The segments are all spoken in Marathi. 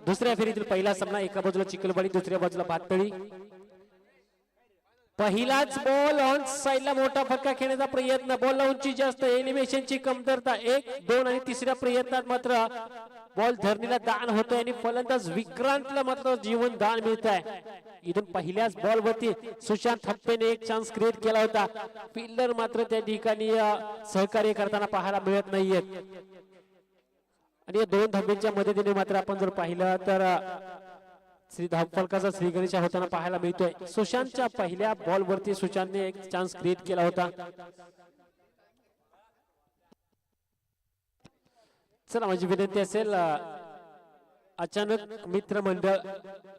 दुसऱ्या फेरीतील पहिला सामना. एका बाजूला चिखलवाडी, दुसऱ्या बाजूला भाततळी. पहिलाच बॉल ऑन साइडला मोठा फटका खेळण्याचा प्रयत्न. बॉलला उंची जास्त, एलिव्हेशनची कमतरता. 1, 2 आणि तिसऱ्या प्रयत्नात मात्र बॉल धरणीला दान होतोय आणि फलंदाज विक्रांतला मात्र जीवन दान मिळत आहे. इथून पहिल्याच बॉल वरती सुशांत थप्पेने एक चान्स क्रिएट केला होता. फिल्डर मात्र त्या ठिकाणी सहकार्य करताना पाहायला मिळत नाहीयेत. आणि या दोन धाब्यांच्या मदतीने मात्र आपण जर पाहिलं तर श्री धावफलकाचा श्री गणेश होताना पाहायला मिळतोय. सुशांतच्या पहिल्या बॉल वरती सुशांतने एक चान्स क्रिएट केला होता. चला माझी विनंती असेल, अचानक मित्रमंडळ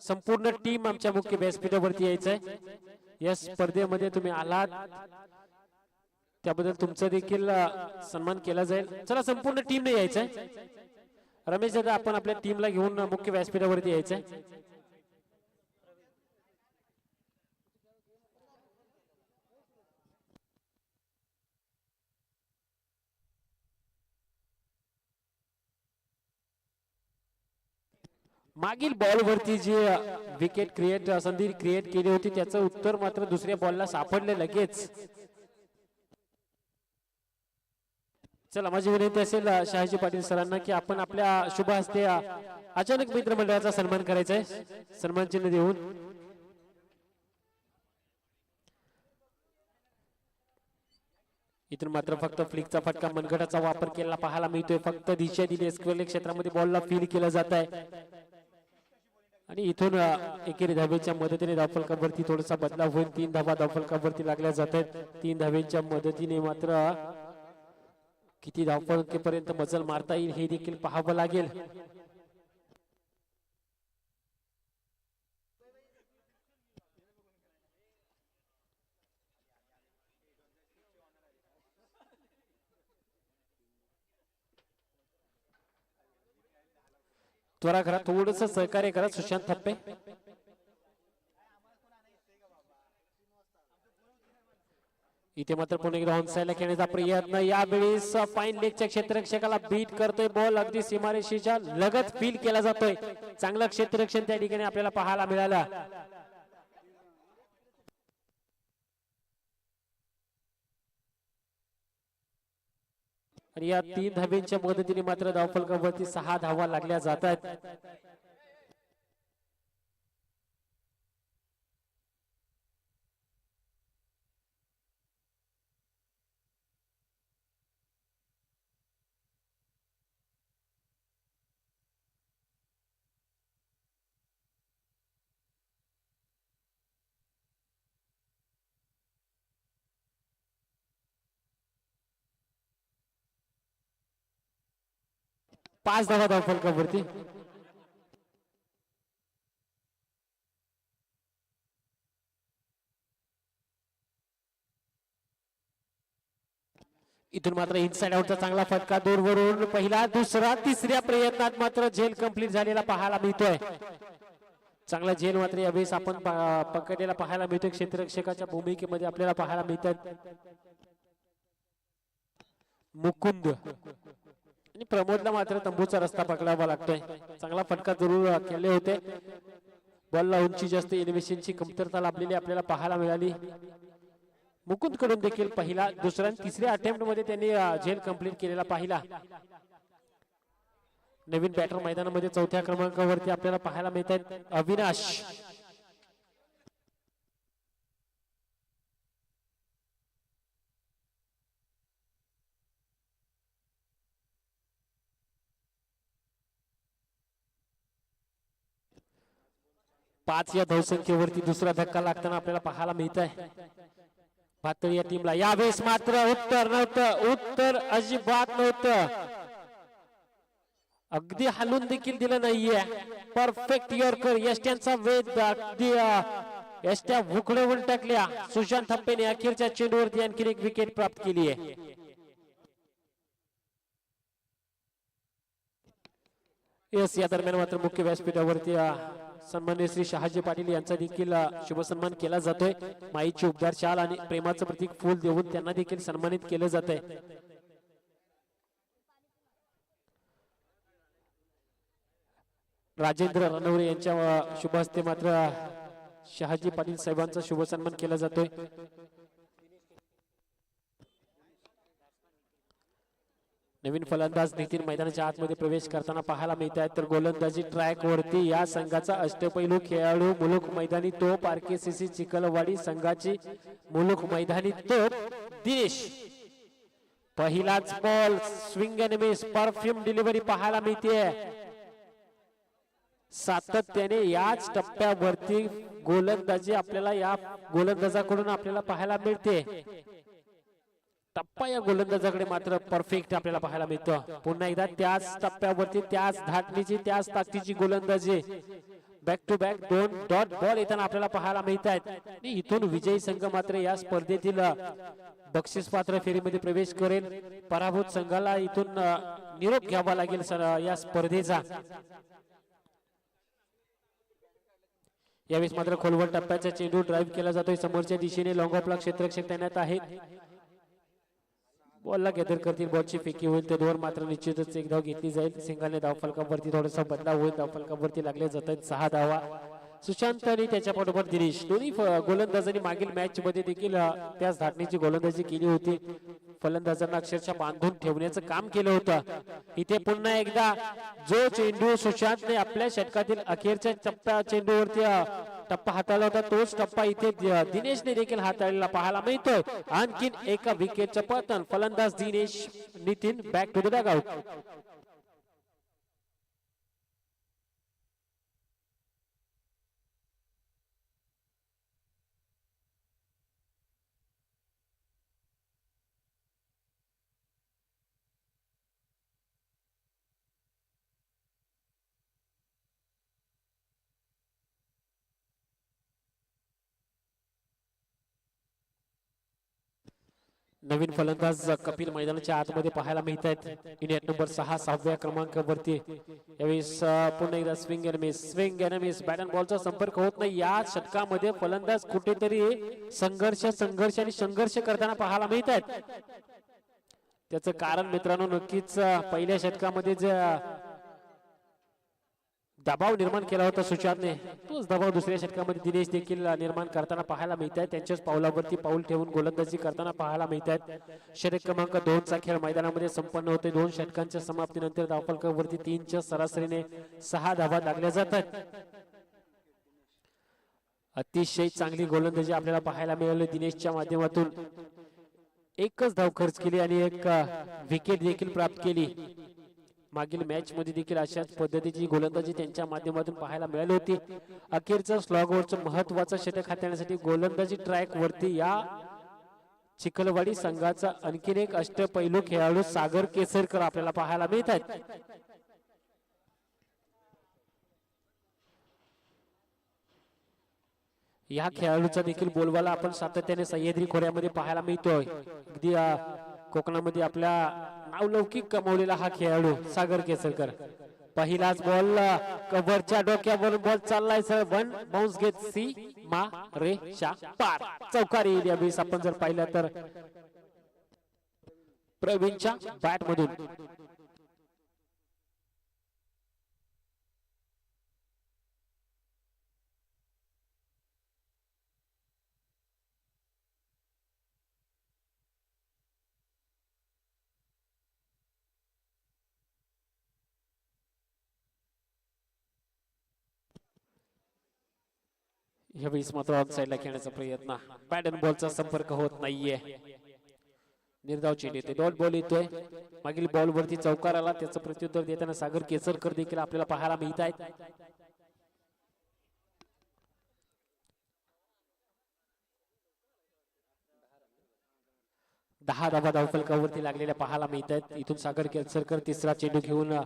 संपूर्ण टीम आमच्या मुख्य व्यासपीठावरती यायचंय. या स्पर्धेमध्ये तुम्ही आलात त्याबद्दल तुमचा देखील सन्मान केला जाईल. चला संपूर्ण टीमने यायचंय. रमेश दादा आपण आपल्या टीमला घेऊन मुख्य व्यासपीठावरती यायचंय. मागील बॉल वरती जी विकेट क्रिएट संधी क्रिएट केली होती त्याचं उत्तर मात्र दुसऱ्या बॉलला सापडले लगेच. चला माझी विनंती असेल शहाजी पाटील सरांना की आपण आपल्या शुभ हस्ते अचानक मित्रमंडळाचा सन्मान करायचा आहे. सन्मान चिन्ह देऊन इथून मात्र फक्त फ्लिकचा फटका मनगटाचा वापर केला पाहायला मिळतोय. फक्त दिशा दिली स्क्वेअर क्षेत्रामध्ये बॉलला फील केलं जात आहे. आणि इथून एकेरी धावेच्या मदतीने धावफलकावरती थोडासा बदलाव होईल. 3 धावा धावफलकावरती लागल्या जात आहेत. 3 धावेच्या मदतीने मात्र किती धावफलकापर्यंत मजल मारता येईल हे देखील पाहावं लागेल. त्वरा करा, थोडंसं सहकार्य करा सुशांत थप्पे. इथे मात्र पुन्हा एकदा ऑनसाइडला खेळण्याचा प्रयत्न. यावेळेस फाईन लेगच्या क्षेत्ररक्षकाला बीट करतोय. बॉल अगदी सीमारेषेच्या लगत फील केला जातोय. चांगलं क्षेत्ररक्षण त्या ठिकाणी आपल्याला पाहायला मिळालं. आणि या 3 धाब्यांच्या मदतीने मात्र धावफलकावरती 6 धावा लागल्या जातात. पाच धावा धावफलकावरती. इथून मात्र इनसाइड आउटचा चांगला फटका दूरवरून. पहिला, दुसरा, तिसऱ्या प्रयत्नात मात्र झेल कंप्लीट झालेला पाहायला मिळतोय. चांगला झेल मात्र यावेळेस आपण पकडलेला पाहायला मिळतोय. क्षेत्ररक्षकाच्या भूमिकेमध्ये आपल्याला पाहायला मिळतात मुकुंद आणि प्रमोदला मात्र तंबूचा रस्ता पकडावा लागतोय. चांगला फटका जरूर केले होते. बॉलला उंची जास्त, एलिव्हेशनची कमतरता लाभलेली आपल्याला पाहायला मिळाली. मुकुंद कडून देखील पहिला, दुसरा आणि तिसऱ्या अटेम्प्ट मध्ये त्यांनी झेल कंप्लीट केलेला पाहिला. नवीन बॅटर मैदानामध्ये 4थ्या क्रमांकावरती आपल्याला पाहायला मिळतात अविनाश. पाच या धावसंख्येवरती दुसरा धक्का लागताना आपल्याला पाहायला मिळत आहे भातळी या टीमला. यावेळेस मात्र उत्तर नव्हतं, उत्तर अजिबात नव्हतं. अगदी हलून देखील दिलं नाहीये. Perfect yorker. यष्ट्यांचा वेध अगदी यष्ट्या उखडवून टाकल्या. सुशांत थप्पेने अखेरच्या चेंडूवरती आणखी एक विकेट प्राप्त केली आहे. यस, या दरम्यान मात्र मुख्य व्यासपीठावरती सन्मान्य श्री शहाजी पाटील यांचा देखील शुभ सन्मान केला जातोय. माईची उबदार शाल आणि प्रेमाचं प्रतीक फूल देऊन त्यांना देखील सन्मानित केलं जात आहे. राजेंद्र रणवरे यांच्या शुभ हस्ते मात्र शहाजी पाटील साहेबांचा शुभ सन्मान केला जातोय. नवीन फलंदाज नितीन मैदानाच्या आतमध्ये प्रवेश करताना पाहायला मिळत आहेत. तर गोलंदाजी ट्रॅक वरती या संघाचा अष्टपैलू खेळाडू मुलुक मैदानी तोप RKCC चिखलवाडी संघाची मुलुक मैदानी तोप दिनेश. पहिलाच ball swing and miss perfume delivery पाहायला मिळते. सातत्याने याच टप्प्यावरती गोलंदाजी आपल्याला या गोलंदाजाकडून आपल्याला पाहायला मिळते. टप्पा या गोलंदाजाकडे मात्र परफेक्ट आपल्याला पाहायला मिळतो. पुन्हा एकदा त्याच टप्प्यावरती त्याच धाटणीची त्याच ताकदीची गोलंदाजी back to back 2 dot ball येताना आपल्याला पाहायला मिळत आहेत. इथून विजयी संघ मात्र या स्पर्धेतील बक्षीस पात्र फेरीमध्ये प्रवेश करेल. पराभूत संघाला इथून निरोप घ्यावा लागेल या स्पर्धेचा. यावेळेस मात्र खोलवर टप्प्याचा चेंडू ड्राईव्ह केला जातोय. समोरच्या दिशेने लॉंग ऑफला क्षेत्ररक्षक तैनात आहेत. बॉलला गॅदर करतील. बॉलची फेकी होईल. त्यावर मात्र निश्चितच एक धाव घेतली जाईल. सिंगाने धावफलकावरती थोडासा बदलाव होईल. धावफलकावरती लागले जात आहेत 6 धावा. सुशांत आणि त्याच्या बरोबर दिनेश दोन्ही गोलंदाजांनी मागील मॅच मध्ये देखील त्याच धाटणीची गोलंदाजी केली होती. फलंदाजांना अक्षरशः बांधून ठेवण्याचं काम केलं होतं. इथे पुन्हा एकदा जो चेंडू सुशांतने आपल्या षटकातील अखेरच्या टप्प्या चेंडूवरती टप्पा हाताळला होता तोच टप्पा इथे दिनेशने देखील हाताळलेला पाहायला मिळतोय. आणखीन एका विकेटचं पतन. फलंदाज Dinesh. Nitin back to the dugout. नवीन फलंदाज कपिल मैदानाच्या आतमध्ये पाहायला मिळत आहेत. इंडिया नंबर 6 6व्या क्रमांकावरती. यावेळेस पुन्हा एकदा swing and miss bat and बॉलचा संपर्क होत नाही. या षटकामध्ये फलंदाज कुठेतरी संघर्ष करताना पाहायला मिळत आहेत. त्याचं कारण मित्रांनो नक्कीच पहिल्या षटकामध्ये जे दबाव निर्माण केला होता सुशांतने तोच दबाव दुसऱ्या षटकामध्ये दिनेश देखील निर्माण करताना पाहायला मिळत आहे. त्यांच्याच पावलावरती पाऊल ठेवून गोलंदाजी करताना पाहायला मिळत आहेत. षटक क्रमांक 2 चा खेळ मैदानामध्ये संपन्न होते. 2 षटकांच्या समाप्तीनंतर धावफलकावरती 3 च्या सरासरीने 6 धावा लागल्या जातात. अतिशय चांगली गोलंदाजी आपल्याला पाहायला मिळाली दिनेशच्या माध्यमातून. एकच धाव खर्च केली आणि एक विकेट देखील प्राप्त केली. मागील मॅच मध्ये देखील अशाच पद्धतीची गोलंदाजी त्यांच्या माध्यमातून पाहायला मिळाली होती. अखेरच्या स्लॉगवरचं महत्वाचं षटक हाताळण्यासाठी गोलंदाजी ट्रॅक वरती या चिखलवाडी संघाचा आणखीन एक अष्टपैलू खेळाडू सागर केसरकर आपल्याला पाहायला मिळत आहेत. या खेळाडूचा देखील बोलबाला आपण सातत्याने सह्याद्री खोऱ्यामध्ये पाहायला मिळतोय. अगदी कोकणामध्ये आपल्या नावलौकिक कमवलेला हा खेळाडू सागर केसरकर. पहिलाच बॉल कव्हरच्या डोक्यावर बॉल चाललाय सर. 1 बाउन्स घेत सी मा रे शा पार चौकारी. यावेळेस आपण जर पाहिलं तर प्रवीणच्या बॅट मधून यावेळेस मात्र ऑन साइडला खेळण्याचा प्रयत्न. बॅट अँड बॉलचा संपर्क होत नाहीये. निर्धाव चेंडू येते. डॉट बॉल येतोय. मागील बॉल वरती चौकार आला. त्याचं प्रत्युत्तर देताना सागर केसरकर देखील आपल्याला पाहायला मिळत आहेत. दहा धावा धावफलकावरती लागलेल्या पाहायला मिळत आहेत. इथून सागर केसरकर तिसरा चेंडू घेऊन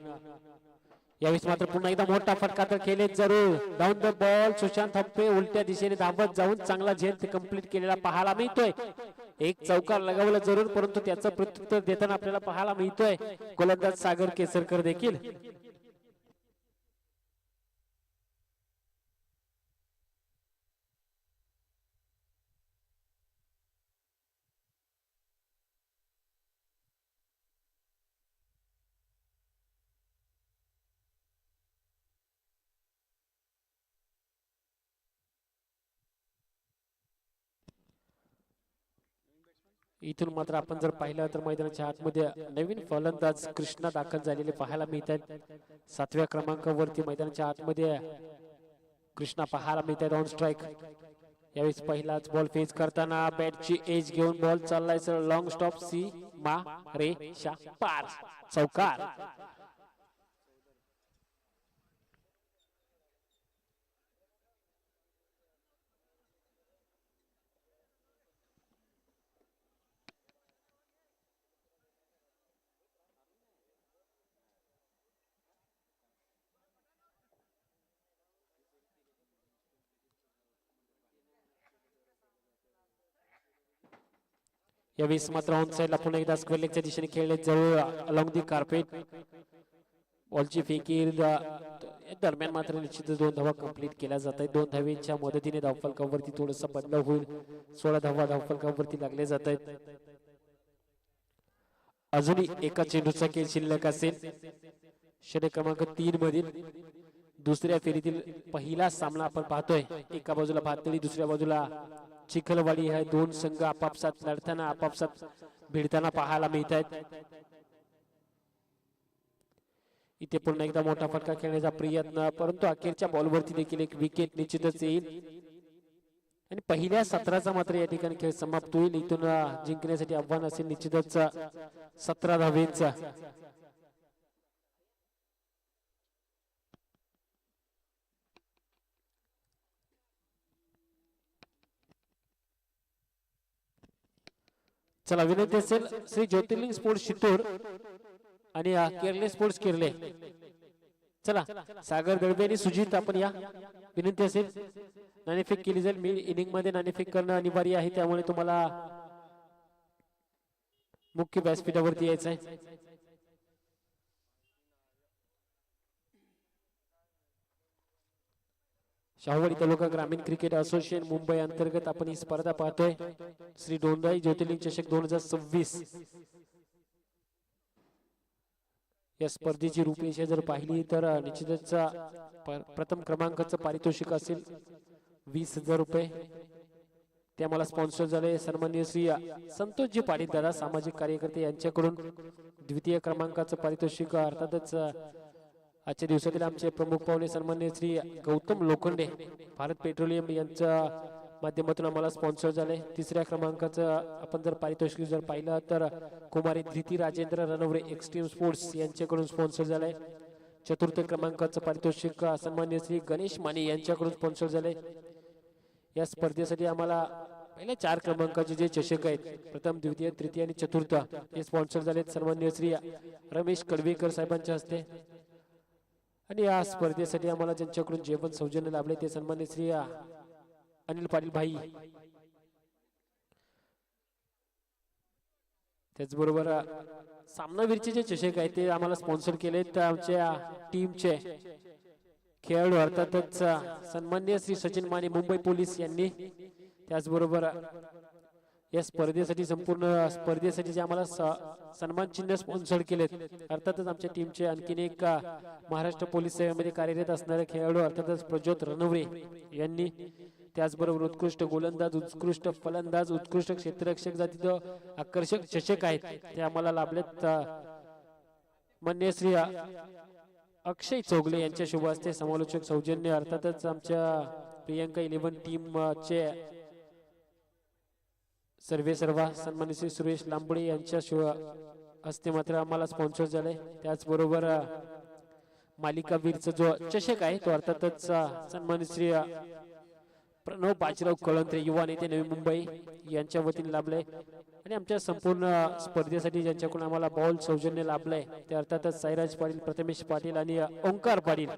यावेळेस मात्र पुन्हा एकदा मोठा फटका तर खेळले जरूर. Down the ball Sushant Happy उलट्या दिशेने धावत जाऊन चांगला झेल कंप्लीट केलेला पाहायला मिळतोय. एक चौकार लगावला जरूर परंतु त्याचं प्रत्युत्तर देताना आपल्याला पाहायला मिळतोय गोलंदाज सागर केसरकर देखील. इथून मात्र आपण जर पाहिलं तर मैदानाच्या आतमध्ये नवीन फलंदाज कृष्णा दाखल झालेले पाहायला मिळतात. 7व्या क्रमांकावरती मैदानाच्या आतमध्ये कृष्णा पाहायला मिळतात ऑन स्ट्राइक. यावेळेस पहिलाच बॉल फेस करताना बॅटची एज घेऊन बॉल चाललाय सर लॉंग स्टॉप सी मा रे शा पार चौकार. यावेळेस मात्र ऑन साइडला पुन्हा एकदा स्क्वेअर लेगच्या दिशेने खेळले जवळ अलॉंग दी कार्पेट. बॉलची फेकी दरम्यान मात्र निश्चितच 2 धावा कंप्लीट केल्या जात आहेत. 2 धावेच्या मदतीने धावफलकावरती थोडासा बदलाव होईल. 16 धावा धावफलकावरती लागले जात आहेत. अजूनही एका चेंडूचा खेळ शिल्लक असेल. षटक क्रमांक 3 मधील दुसऱ्या फेरीतील पहिला सामना आपण पाहतोय. एका बाजूला भातळी दुसऱ्या बाजूला चिखलवाडी. हे 2 संघ आपापसात लढताना आपापसात भिडताना पाहायला मिळत आहेत. इथे पुन्हा एकदा मोठा फटका खेळण्याचा प्रयत्न परंतु अखेरच्या बॉलवरती देखील एक विकेट निश्चितच येईल आणि पहिल्या सत्राचा मात्र या ठिकाणी खेळ समाप्त होईल. इथून जिंकण्यासाठी आव्हान असेल निश्चितच 17 धावेचा. चला विनंती असेल श्री ज्योतिर्लिंग स्पोर्ट्स शितूर आणि केरले स्पोर्ट्स केरले. चला सागर दळवे आणि सुजित आपण या. विनंती असेल नाणेफेक केली जाईल. मिड इनिंग मध्ये नाणेफेक करणं अनिवार्य आहे त्यामुळे तुम्हाला मुख्य व्यासपीठावरती यायचं आहे. शाहूवाडी तालुका ग्रामीण क्रिकेट असोसिएशन मुंबई अंतर्गत आपण ही स्पर्धा पाहतोय. श्री डोंडाई ज्योतिर्लिंग चषक 2026. या स्पर्धेची रूपरेषा जर पाहिली तर निश्चितच प्रथम क्रमांकाचं पारितोषिक असेल 20,000 रुपये. ते आम्हाला स्पॉन्सर झाले सन्माननीय श्री संतोषजी पाटील दादा सामाजिक कार्यकर्ते यांच्याकडून. द्वितीय क्रमांकाचं पारितोषिक अर्थातच आजच्या दिवसातील आमचे प्रमुख पाहुणे सन्माननीय श्री गौतम लोखंडे भारत पेट्रोलियम यांच्या माध्यमातून आम्हाला स्पॉन्सर झाले. तिसऱ्या क्रमांकाचं आपण जर पारितोषिक जर पाहिलं तर कुमारी धृती राजेंद्र रणवरे एक्स्ट्रीम स्पोर्ट्स यांच्याकडून स्पॉन्सर झालंय. चतुर्थ क्रमांकाचं पारितोषिक सन्माननीय श्री गणेश माने यांच्याकडून स्पॉन्सर झाले. या स्पर्धेसाठी आम्हाला पहिल्या 4 क्रमांकाचे जे चषक आहेत प्रथम द्वितीय तृतीय आणि चतुर्थ हे स्पॉन्सर झालेत सन्माननीय श्री रमेश कडवेकर साहेबांच्या हस्ते. आणि या स्पर्धेसाठी आम्हाला ज्यांच्याकडून जेवण सौजन्य लाभले ते सन्माननीय श्री अनिल पाटील भाई. त्याचबरोबर सामनावीरचे जे चषक आहेत ते आम्हाला स्पॉन्सर केलेत आमच्या टीमचे खेळाडू अर्थातच सन्माननीय श्री सचिन माने मुंबई पोलीस यांनी. त्याचबरोबर या स्पर्धेसाठी संपूर्ण स्पर्धेसाठी जे आम्हाला सन्मान चिन्ह स्पॉन्सर केलेत अर्थातच आमच्या टीमचे आणखीन एक महाराष्ट्र पोलीस सेवेमध्ये कार्यरत असणारे खेळाडू अर्थातच प्रज्योत रणवरे यांनी. त्याचबरोबर उत्कृष्ट गोलंदाज उत्कृष्ट फलंदाज उत्कृष्ट क्षेत्ररक्षक जातीचं आकर्षक चषक आहेत ते आम्हाला लाभलेत. माननीय श्री अक्षय चौगले यांच्या शुभ हस्ते समालोचक सौजन्य अर्थातच आमच्या प्रियंका 11 टीमचे सर्वा सन्माननीय श्री सुरेश लांबडे यांच्या शुभ हस्ते मात्र आम्हाला स्पॉन्सर झाले. त्याचबरोबर मालिका वीरचा जो चषक आहे तो अर्थातच सन्माननीय श्री प्रणव बाजीराव कळंत्रे युवा नेते नवी मुंबई यांच्या वतीने लाभले. आणि आमच्या संपूर्ण स्पर्धेसाठी ज्यांच्याकडून आम्हाला बॉल सौजन्य लाभलंय ते अर्थातच साईराज पाटील प्रथमेश पाटील आणि ओंकार पाटील.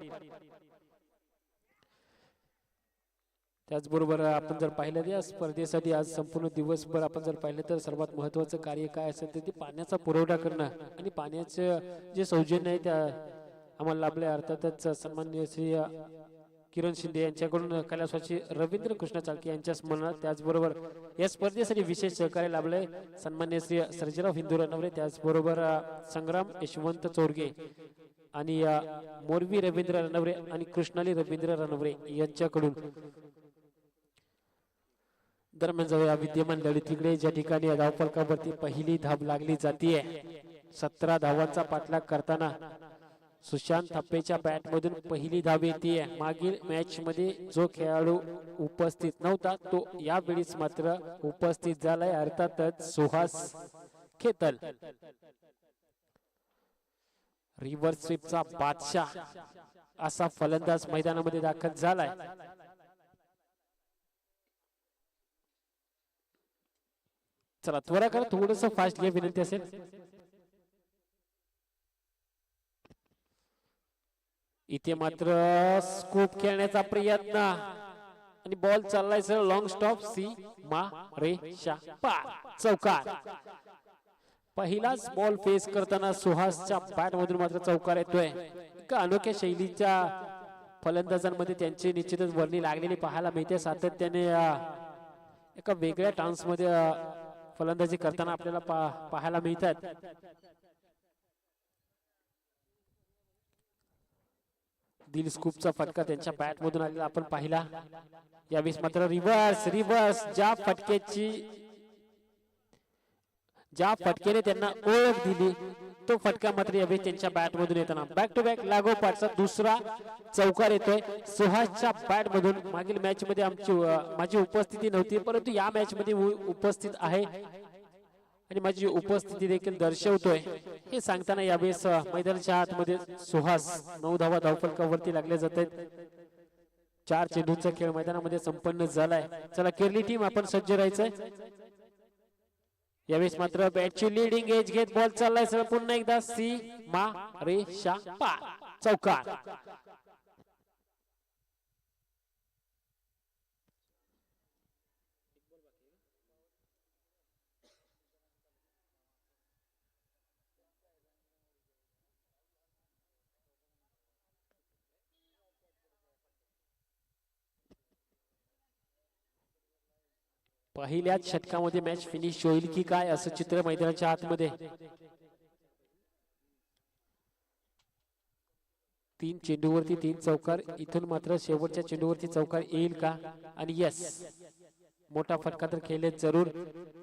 त्याचबरोबर आपण जर पाहिलं या स्पर्धेसाठी आज संपूर्ण दिवसभर आपण जर पाहिलं तर सर्वात महत्वाचं कार्य काय असेल तर ते पाण्याचा पुरवठा करणं आणि पाण्याचं जे सौजन्य आहे त्या आम्हाला लाभले अर्थातच सन्माननीय श्री किरण शिंदे यांच्याकडून कैलासवासी रवींद्र कृष्ण चालके यांच्या स्मरणात. त्याचबरोबर या स्पर्धेसाठी विशेष सहकार्य लाभले सन्माननीय श्री सर्जेराव हिंदू रणवरे. त्याचबरोबर संग्राम यशवंत चोरगे आणि मोरवी रवींद्र रणवरे आणि कृष्णाली रवींद्र रणवरे यांच्याकडून. दरम्यान जाऊया विद्यमान लढतीकडे, ज्या ठिकाणी धावफलकावरती पहिली धाव लागली जातीये. 17 धावांचा पाठलाग करताना सुशांत थप्पेच्या बॅट मधून पहिली धाव येते. मागील मॅच मध्ये जो खेळाडू उपस्थित नव्हता तो यावेळीच मात्र उपस्थित झालाय, अर्थातच सुहास खेतल. रिव्हर्स स्वीपचा बादशाह असा फलंदाज मैदानामध्ये दाखल झालाय. चला त्वरा करा, थोडस फास्ट घ्या विनंती असेल. इथे मात्र स्कूप खेळण्याचा प्रयत्न आणि बॉल चाललाय सर लॉंग स्टॉप. सी मा रे शा पार, चौकार. पहिलाच बॉल फेस करताना सुहासच्या बॅट मधून मात्र चौकार येतोय. एका अनोख्या शैलीच्या फलंदाजांमध्ये त्यांची निश्चितच वर्णी लागलेली पाहायला मिळते. सातत्याने एका वेगळ्या टान्स मध्ये फलंदाजी करताना आपल्याला पाहायला मिळतात. दिल स्कूपचा फटका त्यांच्या बॅट मधून आलेला आपण पाहिला. यावेळेस मात्र रिव्हर्स रिव्हर्स ज्या फटकेने त्यांना ओळख दिली तो फटका मात्र यावेळी त्यांच्या बॅट मधून येताना बॅक टू बॅक लागोपाठचा दुसरा चौकार येतोय सुहासच्या बॅट मधून. मागील मॅच मध्ये माझी उपस्थिती नव्हती, परंतु या मॅच मध्ये उपस्थित आहे आणि माझी उपस्थिती देखील दर्शवतोय हे सांगताना यावेळेस मैदानाच्या आतमध्ये सुहास 9 धावा धावफलकावरती लागले जात आहेत. 4 चेंडूचा खेळ मैदानामध्ये संपन्न झालाय. चला केरली टीम आपण सज्ज राहायचंय. यावेळेस मात्र बॅटची लीडिंग एज घेत बॉल चाललाय सर पुन्हा एकदा. सी मा रे शा पार, चौकार. पहिल्याच षटकामध्ये मॅच फिनिश होईल की काय असं चित्र मैदानाच्या आतमध्ये. 3 चेंडूवरती 3 चौकार. इथून मात्र शेवटच्या चेंडूवरती चौकार येईल का? आणि यस, मोठा फटका तर खेळले जरूर.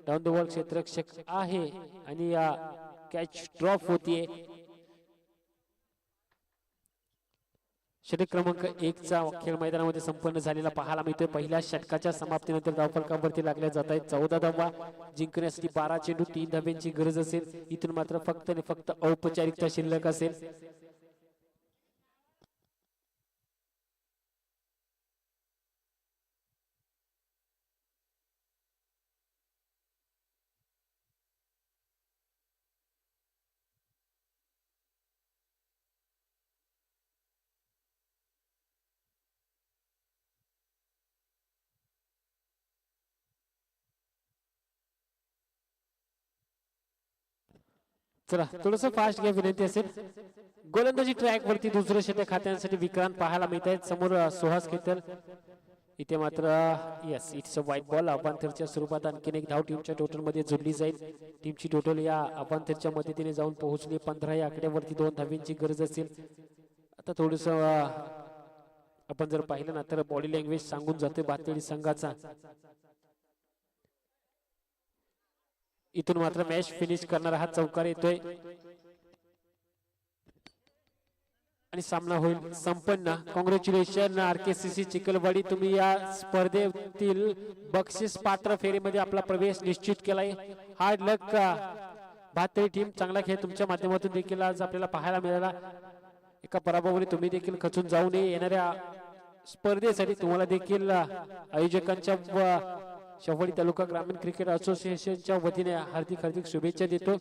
डाऊन द बॉल क्षेत्ररक्षक आहे आणि कॅच ड्रॉप होतीये. षटक क्रमांक 1 चा खेळ मैदानामध्ये संपन्न झालेला पाहायला मिळतोय. पहिल्या षटकाच्या समाप्तीनंतर धावफलकावरती लागल्या जात आहेत 14 धावा. जिंकण्यासाठी 12 चेंडू 3 धाब्यांची गरज असेल. इथून मात्र फक्त आणि फक्त औपचारिकता शिल्लक असेल. चला थोडस फास्ट घ्या विनंती असेल. गोलंदाजी ट्रॅक वरती दुसरं षटक खात्यांसाठी विक्रांत पाहायला मिळत आहेत. समोर सुहास खेतल. इथे मात्र yes, it's a white ball. अभांतरच्या स्वरूपात आणखीन एक धाव टीमच्या टोटल मध्ये जोडली जाईल. टीमची टोटल या अभांतरच्या मदतीने जाऊन पोहोचली 15 या आकड्यावरती 2 धाव्यांची गरज असेल. आता थोडस आपण जर पाहिलं ना तर बॉडी लँग्वेज सांगून जाते भातळी संघाचा. इथून मात्र मॅच फिनिश करणारा हा चौकार येतोय आणि सामना होईल संपन्न. कॉंग्रॅच्युलेशन RKCC चिखलवाडी, तुम्ही या स्पर्धेतील बक्षीस पात्र फेरीमध्ये आपला प्रवेश निश्चित केलाय. हार्ड लक भातळी टीम. चांगला खेळ तुमच्या माध्यमातून देखील आज आपल्याला पाहायला मिळाला. एका पराभवाने तुम्ही देखील खचून जाऊ नये. येणाऱ्या स्पर्धेसाठी तुम्हाला देखील आयोजकांच्या व शेवटी तालुका ग्रामीण क्रिकेट असोसिएशनच्या वतीने हार्दिक शुभेच्छा देतो.